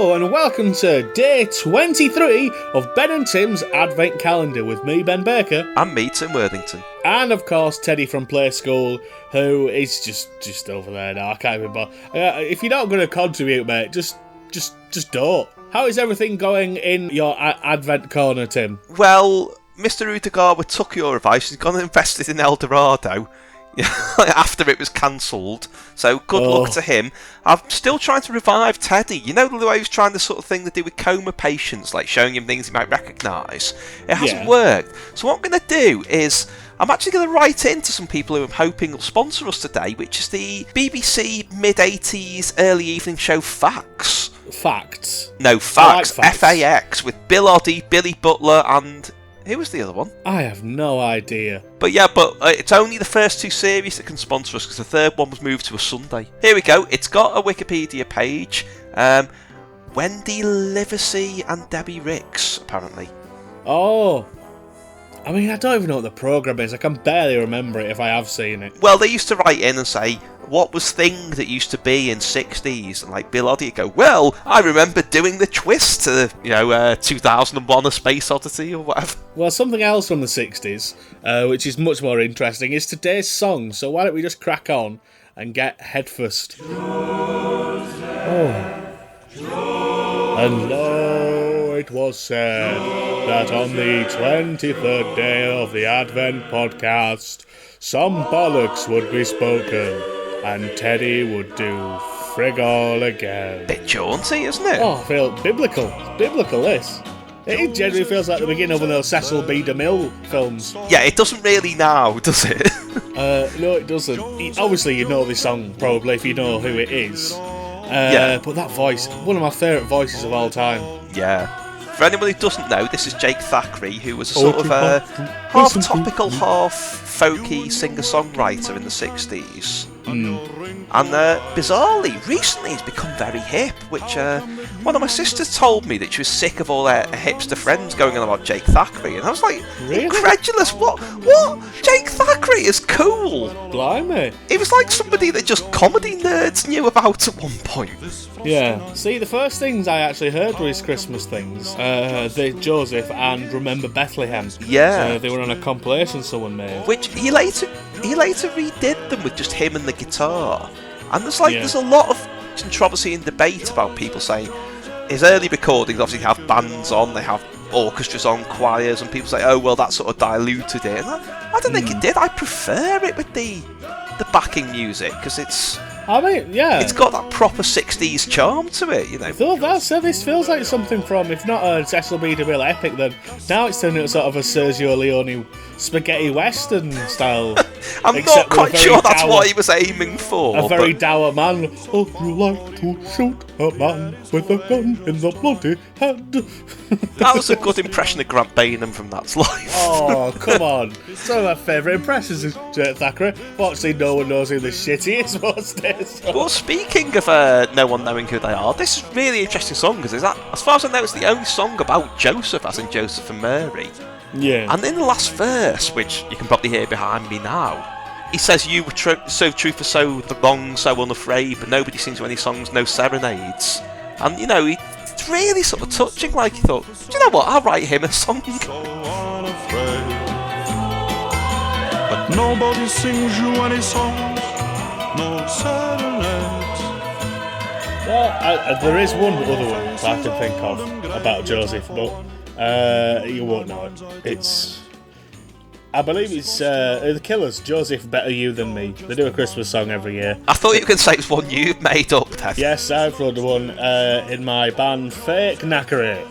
Hello and welcome to day 23 of Ben and Tim's Advent Calendar with me, Ben Baker. And me, Tim Worthington. And of course Teddy from Play School, who is just over there now. I can't remember. If you're not going to contribute, mate, just don't. How is everything going in your Advent corner, Tim? Well, Mr. Udegaard took your advice. He's gone and invested in El Dorado after it was cancelled. So good luck to him. I'm still trying to revive Teddy. You know the way he was trying the sort of thing to do with coma patients, like showing him things he might recognise? It hasn't worked. So what I'm going to do is I'm actually going to write in to some people who I'm hoping will sponsor us today, which is the BBC mid-80s early evening show Facts. Facts? No, Facts. Like Facts. FAX, with Bill Oddie, Billy Butler, and who was the other one? I have no idea. But yeah, it's only the first two series that can sponsor us because the third one was moved to a Sunday. Here we go. It's got a Wikipedia page. Wendy Livesey and Debbie Ricks, apparently. Oh. I mean, I don't even know what the programme is. I can barely remember it if I have seen it. Well, they used to write in and say, what was thing that used to be in 60s? And like Bill Oddie would go, well, I remember doing the twist to, 2001 A Space Odyssey or whatever. Well, something else from the 60s, which is much more interesting, is today's song. So why don't we just crack on and get head first? And lo, it was said that on the 23rd day of the Advent podcast, some bollocks would be spoken, and Teddy would do frig all again. Bit jaunty, isn't it? Oh, I feel biblical. It's biblical, this. It generally feels like the beginning of one of those Cecil B. DeMille films. Yeah, it doesn't really now, does it? No, it doesn't. Obviously, you know this song, probably, if you know who it is. But that voice, one of my favourite voices of all time. Yeah. For anyone who doesn't know, this is Jake Thackray, who was a sort of half topical, half folky singer-songwriter in the 60s. And bizarrely, recently he's become very hip, which one of my sisters told me that she was sick of all her hipster friends going on about Jake Thackray, and I was like, really? Incredulous, what? Jake Thackray is cool! Blimey. He was like somebody that just comedy nerds knew about at one point. Yeah. See, the first things I actually heard were his Christmas things. The Joseph and Remember Bethlehem. Yeah. They were on a compilation someone made. Which he later redid them with just him and the guitar. And there's a lot of controversy and debate about people saying his early recordings obviously have bands on, they have orchestras on, choirs, and people say, oh well, that sort of diluted it. And I don't think it did. I prefer it with the backing music because it's got that proper 60s charm to it, you know. I thought this feels like something from, if not a Cecil B. DeMille epic, then now it's turned into sort of a Sergio Leone spaghetti western style. I'm not quite sure that's what he was aiming for. A very dour man. Oh, you like to shoot a man with a gun in the bloody head. That was a good impression of Grant Bainham from That's Life. Oh, come on. It's one of my favourite impressions of Jake Thackray. Fortunately, no one knows who the shit he is most days. Well, speaking of no one knowing who they are, this is a really interesting song because as far as I know, it's the only song about Joseph, as in Joseph and Mary. Yeah. And in the last verse, which you can probably hear behind me now, he says, you were so true for so long, so unafraid, but nobody sings to any songs, no serenades. And, it's really sort of touching, like he thought, do you know what, I'll write him a song. So unafraid, but nobody sings you any songs, no serenades. Well, there is one other one that I can think of about Joseph, but you won't know it. I believe it's The Killers, Joseph, Better You Than Me. They do a Christmas song every year. I thought you were going to say it's one you made up, Dad. Yes, I've wrote one in my band Fake Thackray.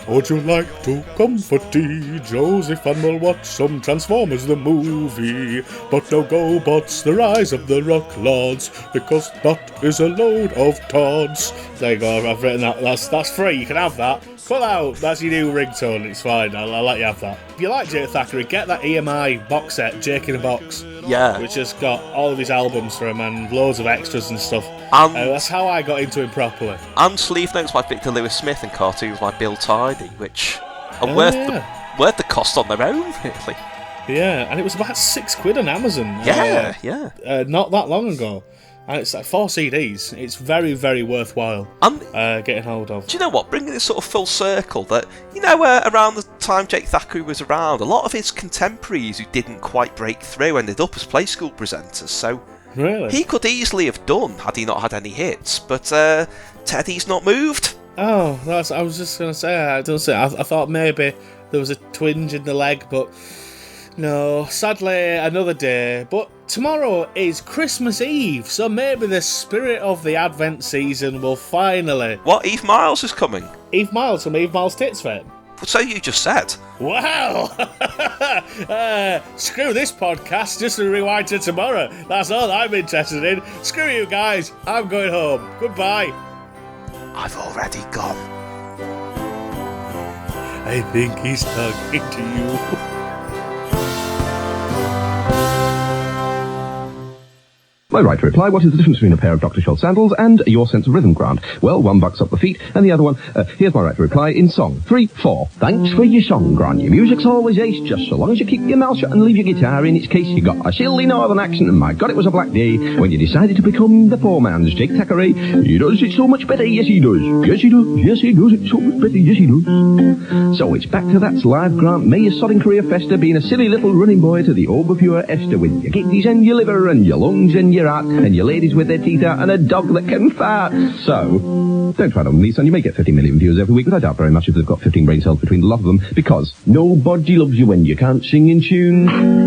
Would you like to comfort tea, Joseph, and we'll watch some Transformers the movie? But no GoBots, the rise of the Rock Lords, because that is a load of tods. There you go, I've written that. That's free, you can have that. Cut out, that's your new ringtone, it's fine, I'll let you have that. If you like Jake Thackray, get that EMI box set, Jake in a Box. Yeah. Which has got all of his albums from him and loads of extras and stuff. That's how I got into him properly. And sleeve notes by Victor Lewis Smith and cartoons by Bill Tidy, which are worth the cost on their own, really. Yeah, and it was about £6 on Amazon. Yeah. Not that long ago. And it's like 4 CDs. It's very, very worthwhile getting hold of. Do you know what? Bringing this sort of full circle, that, you know, around the time Jake Thackray was around, a lot of his contemporaries who didn't quite break through ended up as play school presenters. So really, he could easily have done had he not had any hits. But Teddy's not moved. Oh, I was just going to say, I thought maybe there was a twinge in the leg, but no, sadly, another day. But tomorrow is Christmas Eve, so maybe the spirit of the Advent season will finally... What, Eve Miles is coming? Eve Miles from Eve Miles Tits fame? So you just said. Wow! Screw this podcast, just to rewind to tomorrow. That's all I'm interested in. Screw you guys, I'm going home. Goodbye. I've already gone. I think he's talking to you. My right to reply, what is the difference between a pair of Dr. Scholl's sandals and your sense of rhythm, Grant? Well, one bucks up the feet, and the other one, here's my right to reply in song. 3, 4. Thanks for your song, Grant. Your music's always ace, just so long as you keep your mouth shut and leave your guitar in its case. You got a silly northern accent, and my God, it was a black day when you decided to become the poor man's Jake Thackray. He does it so much better, yes he does. Yes he does, yes he does it so much better, yes he does. So it's back to that's live, Grant. May your sodding career fester, being a silly little running boy to the overpure Esther, with your kidneys and your liver and your lungs and your heart, and your ladies with their teeth out, and a dog that can fart. So, don't try it on me, son. You may get 50 million views every week, but I doubt very much if they've got 15 brain cells between the lot of them, because nobody loves you when you can't sing in tune.